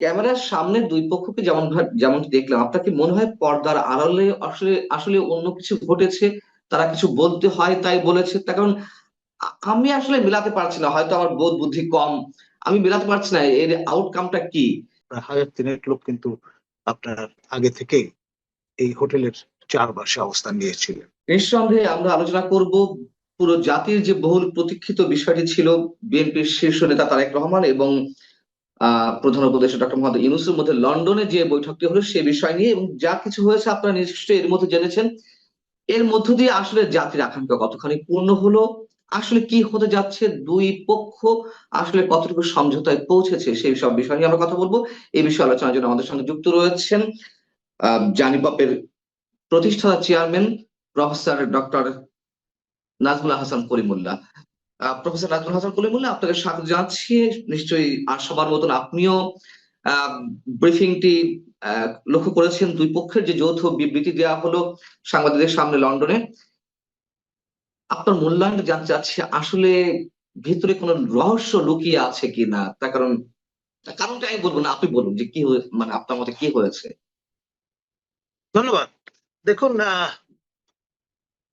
ক্যামেরার সামনে দুই পক্ষকে যেমন দেখলাম, আপনার কি মনে হয় পর্দার আড়ালে আসলে আসলে অন্য কিছু ঘটেছে? তারা কিছু বলতে হয় তাই বলেছে? তার কারণ আমি আসলে মিলাতে পারছি না, হয়তো আমার বোধ বুদ্ধি কম। আমি মিলাতে পারছি না এর আউটকামটা কি। হাজার তিনেক লোক কিন্তু আপনার আগে থেকেই এই হোটেলের চারপাশে অবস্থান নিয়েছিলেন। নিঃসন্দেহে আমরা আলোচনা করব পুরো জাতির যে বহুল প্রতীক্ষিত বিষয়টি ছিল, বিএনপির শীর্ষ নেতা তারেক রহমান এবং প্রধান উপদেষ্টা ডক্টর মোহাম্মদ ইউনূসের মধ্যে লন্ডনে যে বৈঠকটি হলো সে বিষয় নিয়ে, এবং যা কিছু হয়েছে আপনারা নিশ্চয়ই এর মধ্যে জেনেছেন। এর মধ্য দিয়ে আসলে জাতির আকাঙ্ক্ষা কতখানি পূর্ণ হলো, আসলে কি হতে যাচ্ছে, দুই পক্ষ আসলে কতটুকু সমঝোতায় পৌঁছেছে, সেই সব বিষয় নিয়ে আমরা কথা বলবো। এই বিষয়ে আলোচনার জন্য আমাদের সঙ্গে যুক্ত রয়েছেন জানিপপের প্রতিষ্ঠাতা chairman professor doctor Nazmul Hasan Kalimullah. Professor Nazmul Hasan Kalimullah, আপনাকে স্বাগত জানাচ্ছি। নিশ্চয়ই আর সবার মতন আপনিও ব্রিফিংটি লক্ষ্য করেছেন, দুই পক্ষের যে যৌথ বিবৃতি দেওয়া হলো সাংবাদিকদের সামনে লন্ডনে। আপনার মূল্যায়নটা জানতে চাচ্ছি, আসলে ভিতরে কোনো রহস্য লুকিয়ে আছে কিনা। তার কারণ, কারণটা আমি বলবো না, আপনি বলুন যে কি হয়ে, মানে আপনার মতে কি হয়েছে। ধন্যবাদ। দেখুন,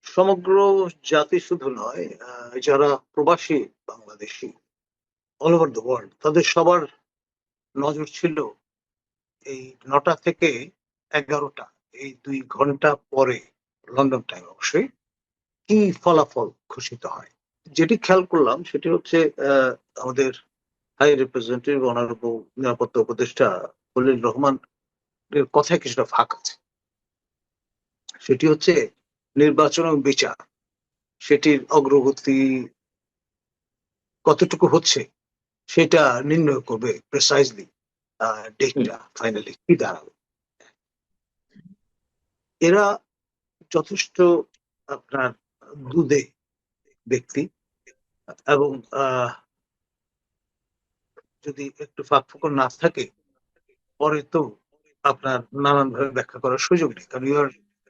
সমগ্র জাতি শুধু নয়, যারা প্রবাসী Bangladeshi all over the world, তাদের সবার নজর ছিল এই 9টা থেকে 11টা, এই 2 ঘন্টা পরে, লন্ডন টাইম অবশ্যই, কি ফলাফল ঘোষিত হয়। যেটি খেয়াল করলাম সেটি হচ্ছে আমাদের হাই রিপ্রেজেন্টেটিভ অনারেবল নিরাপত্তা উপদেষ্টা খলিল রহমান এর কথায় কিছুটা ফাঁক আছে। সেটি হচ্ছে নির্বাচন এবং বিচার, সেটির অগ্রগতি কতটুকু হচ্ছে সেটা নির্ণয় করবে প্রেসাইজলি হুম। ডেটটা ফাইনালি কি দাঁড়াবে। এরা যথেষ্ট আপনার দুধে ব্যক্তি, এবং যদি একটু ফাঁক ফোকর না থাকে পরে তো আপনার নানান ভাবে ব্যাখ্যা করার সুযোগ নেই, কারণ you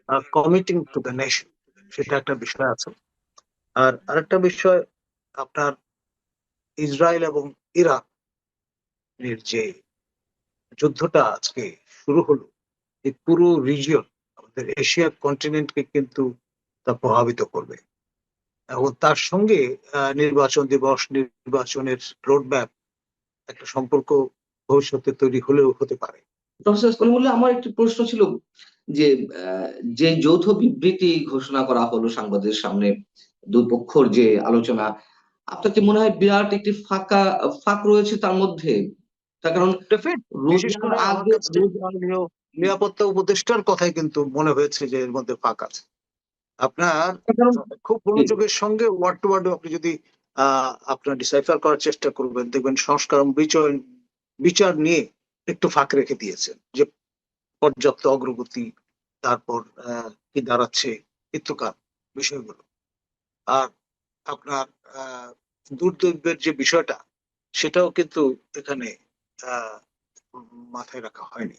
are committing to the nation, সেটা একটা বিষয় আছে। আর আরেকটা বিষয়, আপনার ইসরায়েল এবং ইরান এর যে যুদ্ধটা আজকে শুরু হলো, এই পুরো রিজিয়ন, আমাদের এশিয়া কন্টিনেন্টকে কিন্তু তা প্রভাবিত করবে। এবং তার সঙ্গে নির্বাচন দিবস, নির্বাচনের রোডম্যাপ, একটা সম্পর্ক ভবিষ্যতে তৈরি হলেও হতে পারে। প্রফেসর কলিমুল্লাহ, আমার একটি প্রশ্ন ছিল যে আহ, যে যৌথ বিবৃতি ঘোষণা করা হলো সাংবাদিকদের সামনে, দুই পক্ষর যে আলোচনা, আপনার কি মনে হয় বিরাট একটি ফাঁক রয়েছে তার মধ্যে? তার কারণ ডেফিনেট, বিশেষ রোজার করে আমার আগে কাছে মাননীয় নিরাপত্তা উপদেষ্টার কথাই কিন্তু মনে হয়েছে যে এর মধ্যে ফাঁক আছে। আপনার তার কারণ খুব মনোযোগের সঙ্গে ওয়ার্ড টু ওয়ার্ড আপনি যদি আপনার ডিসাইফার করার চেষ্টা করবেন, দেখবেন সংস্কার এবং বিচার নিয়ে একটু ফাঁক রেখে দিয়েছেন, যে পর্যাপ্ত অগ্রগতি, তারপর কি দাঁড়াচ্ছে ইত্যাকার বিষয়গুলো। আর আপনার দুর্দৈবের যে বিষয়টা, সেটাও কিন্তু এখানে আহ মাথায় রাখা হয়নি।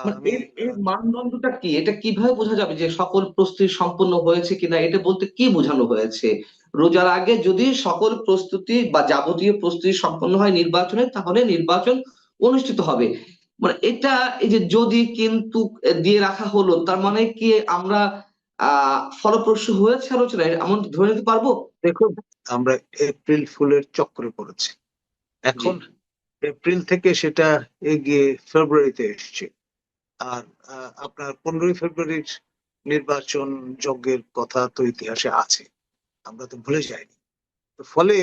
মানে আমি এর মানদণ্ডটা কি, এটা কিভাবে বোঝা যাবে যে সকল প্রস্তুতি সম্পন্ন হয়েছে কিনা? এটা বলতে কি বোঝানো হয়েছে? রোজার আগে যদি সকল প্রস্তুতি বা যাবতীয় প্রস্তুতি সম্পন্ন হয় নির্বাচনে, তাহলে নির্বাচন অনুষ্ঠিত হবে। মানে এটা, এই যে যদি কিন্তু দিয়ে রাখা হলো, তার মানে কি আমরা ফলপ্রসূ হয়েছে আলোচনা, এমন ধরে নিতে পারবো? দেখুন, আমরা এপ্রিল ফুলের চক্রে পড়েছি জি। এখন। এপ্রিল থেকে সেটা এগিয়ে ফেব্রুয়ারিতে এসছে। আর আপনার 15ই ফেব্রুয়ারির নির্বাচন যজ্ঞের কথা তো ইতিহাসে আছে, আমরা তো ভুলে যাইনি। তো ফলে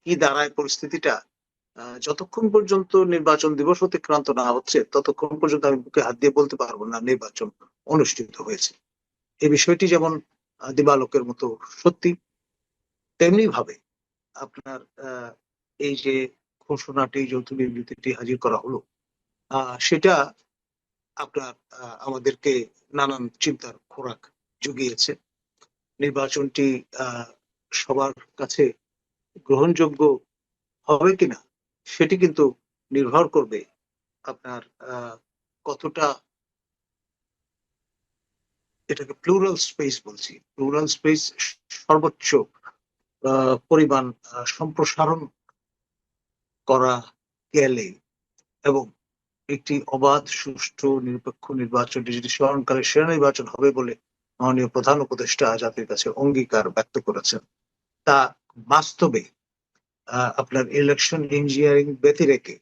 কি দাঁড়ায় পরিস্থিতিটা, যতক্ষণ পর্যন্ত নির্বাচন দিবস অতিক্রান্ত না হচ্ছে ততক্ষণ পর্যন্ত আমি বুকে হাত দিয়ে বলতে পারবো না নির্বাচন অনুষ্ঠিত হয়েছে। এই বিষয়টি যেমন দিবালোকের মতো সত্যি, তেমনি ভাবে আপনার এই যে ঘোষণাটি, যৌথ বিবৃতিটি হাজির করা হলো, সেটা আপনার আমাদেরকে নানান চিন্তার খোরাক জুগিয়েছে। নির্বাচনটি সবার কাছে গ্রহণযোগ্য হবে কিনা সেটি কিন্তু নির্ভর করবে আপনার কতটা, এটাকে প্লুরাল স্পেস বলছি, প্লুরাল স্পেস সর্বোচ্চ পরিমাণ সম্প্রসারণ করা গেলে এবং একটি অবাধ, সুষ্ঠু, নিরপেক্ষ নির্বাচন, যদি স্মরণকালে সেরা নির্বাচন হবে বলে মাননীয় প্রধান উপদেষ্টা জাতির কাছে অঙ্গীকার ব্যক্ত করেছেন, তা বাস্তবে আপনার ইলেকশন ইঞ্জিনিয়ারিং ব্যতিরেকে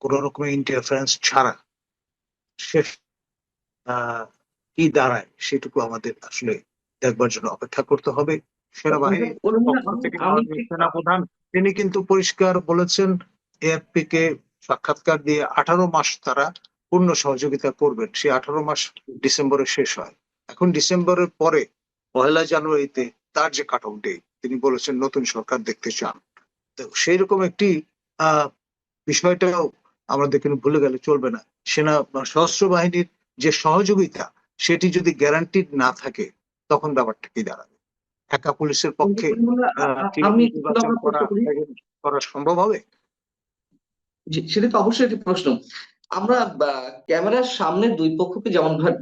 কোন রকমের ইন্টারফারেন্স ছাড়া শেষ কি দাঁড়ায় সেটুকু আমাদের আসলে দেখবার জন্য অপেক্ষা করতে হবে। সেনাবাহিনীর পক্ষ থেকে আমি মাননীয় সেনাপ্রধান তিনি কিন্তু পরিষ্কার বলেছেন, এএফপি কে সাক্ষাৎকার দিয়ে 18 মাস তারা পূর্ণ সহযোগিতা করবেন। সেই 18 মাস ডিসেম্বরে শেষ হয়। এখন ডিসেম্বরের পরে 1 জানুয়ারিতে তার যে কাট অফ ডে, তিনি বলেছেন নতুন সরকার দেখতে চান। তো সেই রকম একটি বিষয়টাও আমাদের কিন্তু ভুলে গেলে চলবে না। সশস্ত্র বাহিনীর যে সহযোগিতা, সেটি যদি গ্যারান্টিড না থাকে তখন ব্যাপারটা কি দাঁড়াবে? একা পুলিশের পক্ষে কি আমি নির্বাচন করা সম্ভব হবে? সেটা তো অবশ্যই একটি প্রশ্ন। আমরা ক্যামেরার সামনে দুই পক্ষকে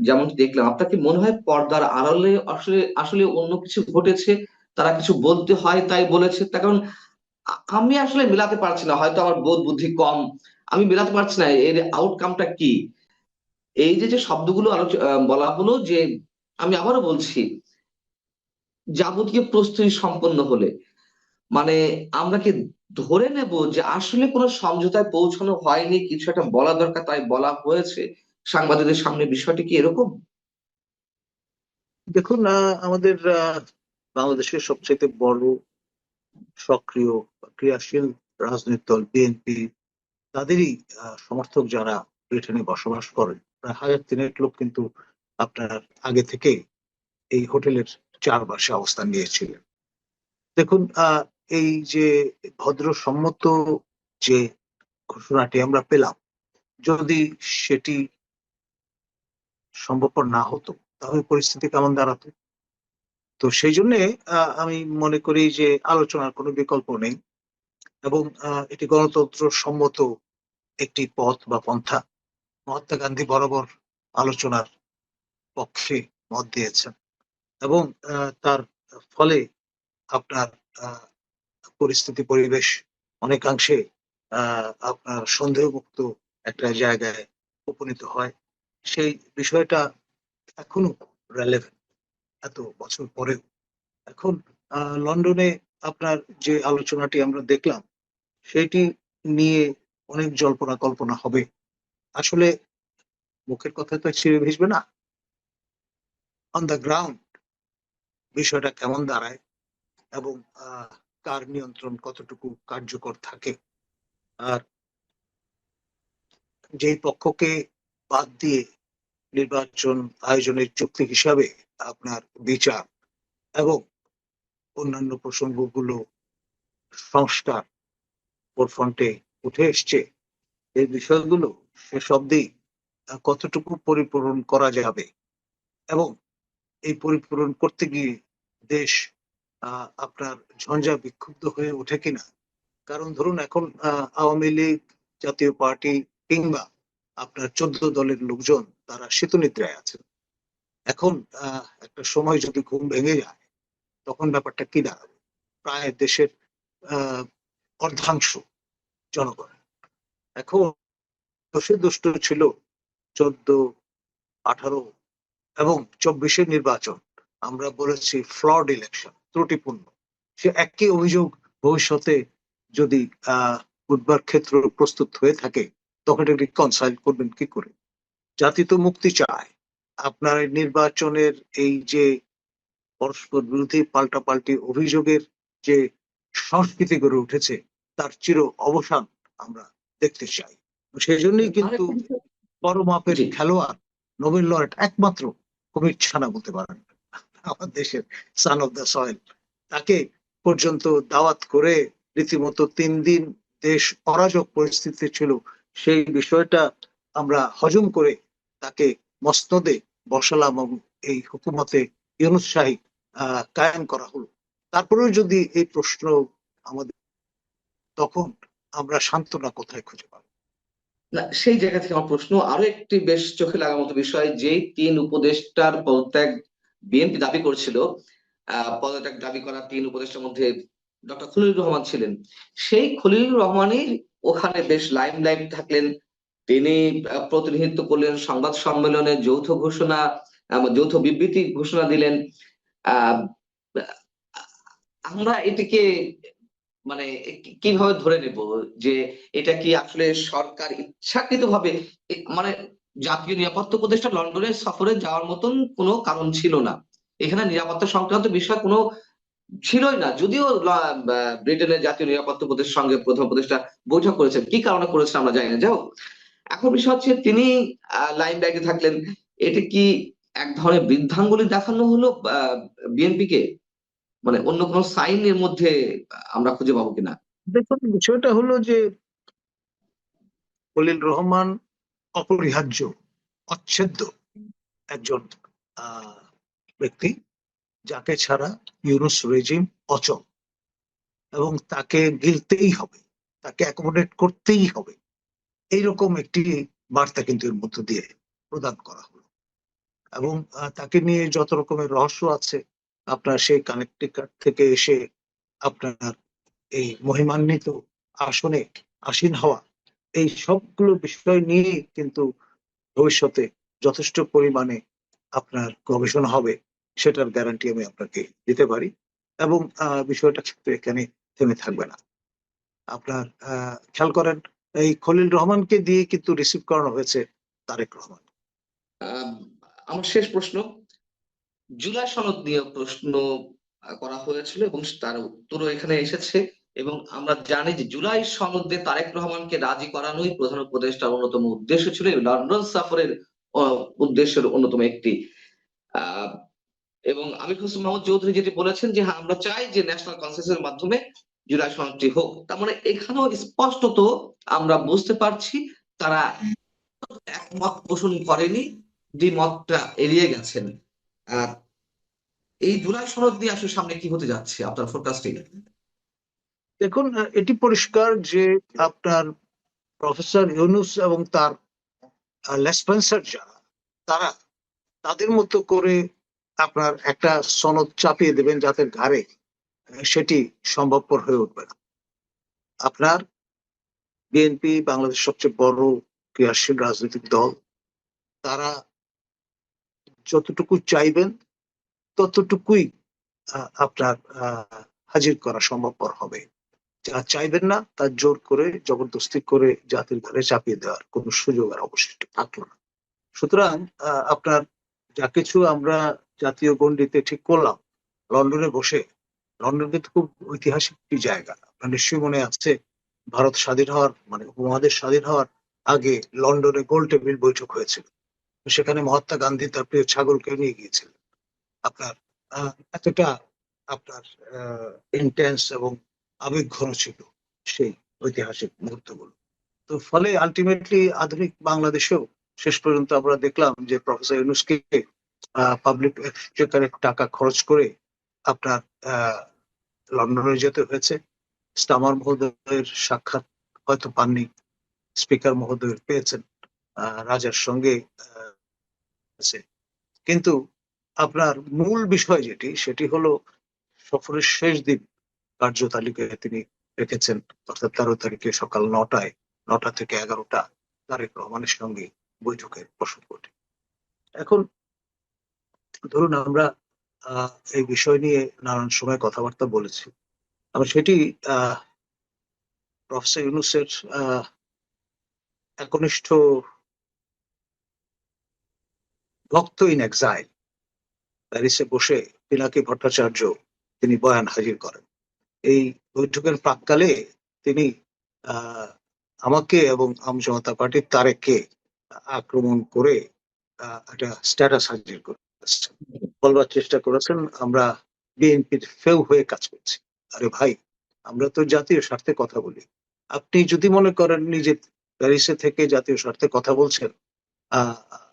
যেমন দেখলাম, আপনার কি মনে হয় পর্দার আড়ালে আসলে আসলে অন্য কিছু ঘটেছে, তারা কিছু বলতে হয় তাই বলেছে? তার কারণ আমি আসলে মেলাতে পারছি না, হয়তো আমার বোধ বুদ্ধি কম, আমি মেলাতে পারছি না এর আউটকামটা কি। এই যে শব্দগুলো বলা হলো যে, আমি আবারও বলছি, যাবতীয় প্রস্তুতি সম্পন্ন হলে মানে আমরা কি ধরে নেব যে আসলে কোনো সমঝোতায় পৌঁছানো হয়নি, কিছু একটা বলা দরকার তাই বলা হয়েছে সাংবাদিকদের সামনে? বিষয়টি কি এরকম? দেখুন, আমাদের বাংলাদেশের সবচেয়ে বড়, সক্রিয়, ক্রিয়াশীল রাজনৈতিক দল বিএনপি, তাদেরই সমর্থক যারা ব্রিটেনে বসবাস করেন, প্রায় 1300 লোক কিন্তু আপনার আগে থেকে এই হোটেলের চারপাশে অবস্থান নিয়েছিলেন। দেখুন, এই যে ভদ্রসম্মত যে ঘোষণাটি আমরা পেলাম, যদি সেটি সম্ভবপর না হতো তাহলে পরিস্থিতি কেমন দাঁড়াতো? তো সেই জন্যে আমি মনে করি যে আলোচনার কোনো বিকল্প নেই, এবং এটি গণতন্ত্র সম্মত একটি পথ বা পন্থা। মহাত্মা গান্ধী বরাবর আলোচনার পক্ষে মত দিয়েছেন, এবং তার ফলে আপনার পরিস্থিতি, পরিবেশ অনেকাংশে আপনার সন্দেহমুক্ত একটা জায়গায় উপনীত হয়। সেই বিষয়টা এখনো রেলেভেন্ট এত বছর পরেও। এখন লন্ডনে আপনার যে আলোচনাটি আমরা দেখলাম, সেটি নিয়ে অনেক জল্পনা কল্পনা হবে। আসলে মুখের কথা তো ছিঁড়ে ভিজবে না। অন দ্য গ্রাউন্ড বিষয়টা কেমন দাঁড়ায়, এবং কার নিয়ন্ত্রণ কতটুকু কার্যকর থাকে, আর যেই পক্ষকে বাদ দিয়ে নির্বাচন আয়োজনের চুক্তি হিসাবে আপনার বিচার এবং অন্যান্য প্রসঙ্গগুলো সংস্কার ফ্রন্টে উঠে এসছে, এই বিষয়গুলো শেষ অবধি কতটুকু পরিপূরণ করা যাবে, এবং এই পরিপূরণ করতে গিয়ে দেশ আপনার ঝঞ্ঝা বিক্ষুব্ধ হয়ে ওঠে কিনা। কারণ ধরুন, এখন আওয়ামী লীগ, জাতীয় পার্টি কিংবা আপনার 14 দলের লোকজন তারা শীতনিদ্রায় আছেন। এখন একটা সময় যদি ঘুম ভেঙে যায়, তখন ব্যাপারটা কি দাঁড়াবে? প্রায় দেশের অর্ধাংশ জনগণ এখন দোষে দুষ্ট ছিল 14, 18 এবং 24-এর নির্বাচন। আমরা বলেছি ফ্লড ইলেকশন, ত্রুটিপূর্ণ। সে একই অভিযোগ ভবিষ্যতে যদি বুধবার ক্ষেত্র প্রস্তুত হয়ে থাকে, তখন এটা রিকনসাইল করবেন কি করে? জাতি তো মুক্তি চায়। আপনার নির্বাচনের এই যে পরস্পর বিরোধী পাল্টাপাল্টি অভিযোগের যে সংস্কৃতি গড়ে উঠেছে, তার চির অবসান আমরা দেখতে চাই। সেই জন্যই কিন্তু আরেকটা বিষয়, বড় মাপের জি, খেলোয়াড়, নোবেল লরেট একমাত্র কুমির ছানা বলতে পারেন আমার দেশের সান অফ দ্য সয়েল, তাকে পর্যন্ত দাওয়াত করে রীতিমতো 3 দিন দেশ অরাজক পরিস্থিতি ছিল, সেই বিষয়টা আমরা হজম করে তাকে মসনদে বসালাম, এবং এই হুকুমতে ইউনূস শাহী কায়েম করা হলো। তারপরেও যদি এই প্রশ্ন আমাদের, তখন আমরা সান্ত্বনা কোথায় খুঁজে পাবো? না সেই জায়গা থেকে আমার প্রশ্ন আরো একটি বেশ চোখে লাগার মতো বিষয়, যেই 3 উপদেষ্টার পদত্যাগ বিএনপি দাবি করছিল, পদত্যাগ দাবি করা 3 উপদেষ্টার মধ্যে ডক্টর খলিলুর রহমান ছিলেন। সেই খলিলুর রহমানই ওখানে বেশ লাইমলাইট থাকলেন, তিনি প্রতিনিধিত্ব করলেন সংবাদ সম্মেলনে, যৌথ ঘোষণা, যৌথ বিবৃতি ঘোষণা দিলেন। আহ আমরা এটিকে মানে কিভাবে ধরে নেব যে এটা কি আসলে সরকার ইচ্ছাকৃতভাবে মানে জাতীয় নিরাপত্তা উপদেষ্টা লন্ডনের সফরে যাওয়ার মতন কোনো কারণ ছিল না। এখানে নিরাপত্তা সংক্রান্ত বিষয় কোনো ছিলই না। যদিও ব্রিটেনের জাতীয় নিরাপত্তা উপদেষ্টার সঙ্গে প্রধান উপদেষ্টা বৈঠক করেছেন। কি কারণে করেছেন আমরা জানি না। যাই হোক, এখন বিষয় হচ্ছে তিনি লাইমলাইটে থাকলেন। এটি কি এক ধরনের বৃদ্ধাঙ্গুলি দেখানো হলো বিএনপিকে? মানে অন্য কোনো সাইন এর মধ্যে আমরা খুঁজে পাবো কিনা? দেখুন, বিষয়টা হলো যে খলিল রহমান অপরিহার্য, অচ্ছেদ্য একজন আহ ব্যক্তি, যাকে ছাড়া ইউনূস রেজিম অচল, এবং তাকে গিলতেই হবে, তাকে অ্যাকোমোডেট করতেই হবে, এইরকম একটি বার্তা কিন্তু এর মধ্য দিয়ে প্রদান করা হলো। এবং তাকে নিয়ে যত রকমের রহস্য আছে, আপনার সেই কানেকটিকাট থেকে এসে আপনার এই মহিমান্বিত আসনে আসীন হওয়া, এই সবগুলো বিষয় নিয়ে কিন্তু ভবিষ্যতে যথেষ্ট পরিমাণে আপনার গবেষণা হবে, সেটার গ্যারান্টি আমি আপনাকে দিতে পারি। এবং বিষয়টা কিন্তু এখানে থেমে থাকবে না। আপনার খেয়াল করেন, এই খলিল রহমানকে দিয়ে কিন্তু রিসিভ করানো হয়েছে তারেক রহমান। আহ, আমার শেষ প্রশ্ন, জুলাই সনদ নিয়ে প্রশ্ন করা হয়েছিল এবং তার উত্তরও এখানে এসেছে। এবং আমরা জানি যে জুলাই সনদে তারেক রহমানকে রাজি করানোই প্রধান উপদেষ্টার অন্যতম উদ্দেশ্য ছিল, এই লন্ডন সফরের উদ্দেশ্যের অন্যতম একটি। আহ এবং আমির হোসেন মোহাম্মদ চৌধুরী যেটি বলেছেন যে হ্যাঁ, আমরা চাই যে ন্যাশনাল কনসেনসাসের মাধ্যমে জুলাই সনদটি হোক। তার মানে এখানেও স্পষ্টত আমরা বুঝতে পারছি তারা একমত পোষণ করেনি, দ্বিমতটা এড়িয়ে গেছেন। আর এই জুলাই সনদ দিয়ে আসলে সামনে কি হতে যাচ্ছে আপনার ফোরকাস্টিং? দেখুন, এটি পরিষ্কার যে আপনার প্রফেসর ইউনূস এবং তার লেসপেন্সার যারা, তারা তাদের মতো করে আপনার একটা সনদ চাপিয়ে দেবেন যাতে ঘাড়ে সেটি সম্ভবপর হয়ে উঠবে না। আপনার বিএনপি বাংলাদেশের সবচেয়ে বড় ক্রিয়াশীল রাজনৈতিক দল, তারা যতটুকু চাইবেন ততটুকুই আপনার হাজির করা সম্ভবপর হবে। যা চাইবেন না তা জোর করে জবরদস্তি করে জাতির ঘরে চাপিয়ে দেওয়ার কোনো সুযোগ আর অবশিষ্ট থাকলো না। সুতরাং আপনার যা কিছু আমরা জাতীয় গণ্ডিতে ঠিক করলাম লন্ডনে বসে, লন্ডন কিন্তু খুব ঐতিহাসিক একটি জায়গা। আপনার নিশ্চয়ই মনে আছে, ভারত স্বাধীন হওয়ার মানে উপমহাদেশ স্বাধীন হওয়ার আগে লন্ডনে গোল টেবিল বৈঠক হয়েছিল। সেখানে মহাত্মা গান্ধী তার প্রিয় ছাগলকে নিয়ে গিয়েছিলেন। আপনার এতটা আপনার ইন্টেন্স এবং আবেগঘন ছিল সেই ঐতিহাসিক মুহূর্তগুলো। তো ফলে আলটিমেটলি আধুনিক বাংলাদেশেও শেষ পর্যন্ত আমরা দেখলাম যে প্রফেসর ইউনূসকে পাবলিক এক্সচেকারের টাকা খরচ করে আপনার লন্ডনে যেতে হয়েছে। স্টামার মহোদয়ের সাক্ষাৎ হয়তো পাননি, স্পিকার মহোদয় পেয়েছেন, রাজার সঙ্গে আছে। কিন্তু আপনার মূল বিষয় যেটি, সেটি হলো সফরের শেষ দিন কার্যতালিকায় তিনি রেখেছেন, অর্থাৎ 13 তারিখে সকাল 9টা থেকে 11টা তারেক রহমানের সঙ্গে বৈঠকের প্রসঙ্গটি। এখন ধরুন আমরা এই বিষয় নিয়ে নানান সময় কথাবার্তা বলেছি। আবার সেটি প্রফেসর ইউনূসের একনিষ্ঠ ভক্ত ইন এক্সাইল প্যারিসে বসে পিনাকি ভট্টাচার্য তিনি বয়ান হাজির করেন। এই বৈঠকের প্রাক্কালে তিনি আমাকে এবং আম জনতা পার্টির তারেককে আক্রমণ করে একটা স্ট্যাটাস হাজির করেছেন, বলবার চেষ্টা করেছেন আমরা বিএনপির ফেউ হয়ে কাজ করছি। আরে ভাই, আমরা তো জাতীয় স্বার্থে কথা বলি। আপনি যদি মনে করেন নিজে প্যারিসে থেকে জাতীয় স্বার্থে কথা বলছেন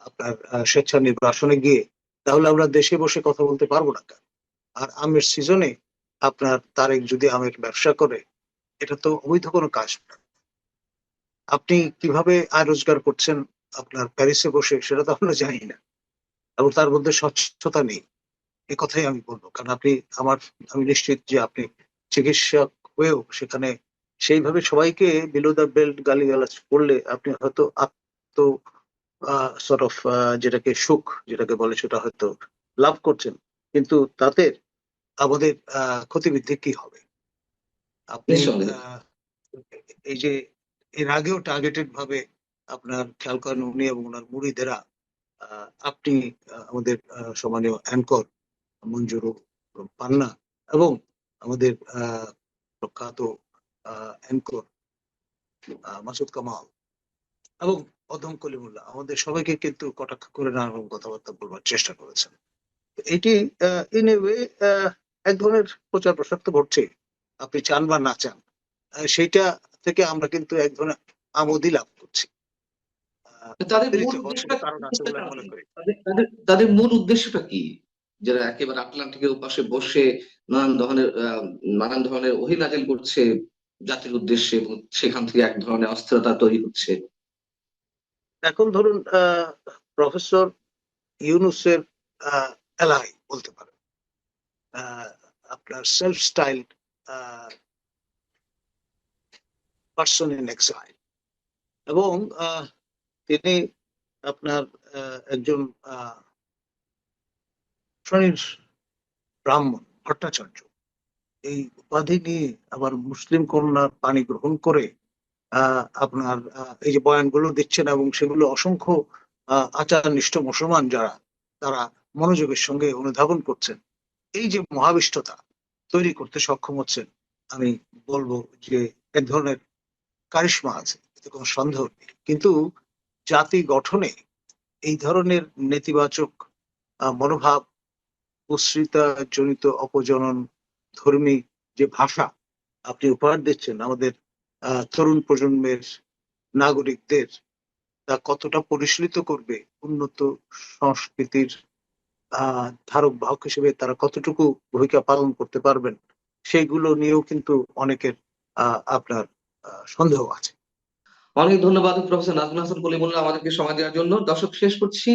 আপনার স্বেচ্ছা নির্বাসনে গিয়ে, তাহলে আমরা দেশে বসে কথা বলতে পারবো না কেন? আর আমের সিজনে আপনার তারেক যদি আমের ব্যবসা করে, এটা তো অবৈধ কোনো কাজ না। আপনি কিভাবে আয় রোজগার করছেন আপনার প্যারিসে বসে, সেটা তো আমরা জানি না, এবং তার মধ্যে স্বচ্ছতা নেই। এ কথাই আমি বলবো, কারণ আমি নিশ্চিত যে আপনি চিকিৎসক হয়েও সেখানে সেইভাবে সবাইকে বিলো দ্য বেল্ট গালিগালাজ করলে আপনি হয়তো তো সর্ট অফ যেটাকে সুখ যেটাকে বলে সেটা হয়তো লাভ করছেন, কিন্তু তাতে আমাদের ক্ষতিবৃদ্ধি কি হবে? আপনি নিঃসন্দেহে। এই যে এর আগেও টার্গেটেড ভাবে আপনার খেয়াল করেন উনি এবং ওনার মুরিদেরা, আপনি আমাদের সম্মানীয় অ্যাঙ্কর মঞ্জুর পান্না এবং আমাদের প্রখ্যাত অ্যাঙ্কর মাসুদ কামাল এবং অদম কলিমুল্লাহ আমাদের সবাইকে কিন্তু কটাক্ষ করে নানা রকম কথাবার্তা বলবার চেষ্টা করেছেন। এটি ইন এ ওয়ে এক ধরনের প্রচার প্রসার তো ঘটছে, আপনি চান বা না চান। সেইটা থেকে আমরা কিন্তু এক ধরনের আমোদই লাভ করছি। তাদের মূল উত্তেজিত হওয়ার কোনো উদ্দেশ্যটা কারণ আছে বলে আমি উদ্দেশ্যটা মনে কি? করি। তাদের মূল উদ্দেশ্যটা কি? যারা একেবারে আটলান্টিকের ওপাশে বসে নানান ধরনের ওহী নাযিল করছে জাতির উদ্দেশ্যে, এবং সেখান থেকে এক ধরনের অস্থিরতা তৈরি হচ্ছে। এখন ধরুন প্রফেসর ইউনুসের এলাই বলতে পারেন, আপনার self style person in exile, এবং তিনি আপনার একজন শ্রেণীর ব্রাহ্মণ ভট্টাচার্য, এই উপাধি নিয়ে আবার মুসলিম কন্যার পানি গ্রহণ করে আপনার এই যে বয়ানগুলো দিচ্ছেন এবং সেগুলো অসংখ্য আচার নিষ্ঠ মুসলমান যারা তারা মনোযোগের সঙ্গে অনুধাবন করছেন, এই যে মহাবিষ্টতা তৈরি করতে সক্ষম হচ্ছেন, আমি বলবো যে এক ধরনের কারিশমা আছে, এতে কোনো সন্দেহ নেই। কিন্তু জাতি গঠনে এই ধরনের নেতিবাচক মনোভাব, কুশ্রিতা জনিত অপজনন ধর্মী যে ভাষা আপনি উপহার দিচ্ছেন আমাদের তরুণ প্রজন্মের নাগরিকদের, তা কতটা পরিশীলিত করবে উন্নত সংস্কৃতির ধারক বাহক হিসেবে তারা কতটুকু ভূমিকা পালন করতে পারবেন, সেইগুলো নিয়েও কিন্তু অনেকের আপনার সন্দেহ আছে। অনেক ধন্যবাদ প্রফেসর নাজমুল হাসান কলিমুল্লাহ আমাদেরকে সময় দেওয়ার জন্য। দর্শক, শেষ করছি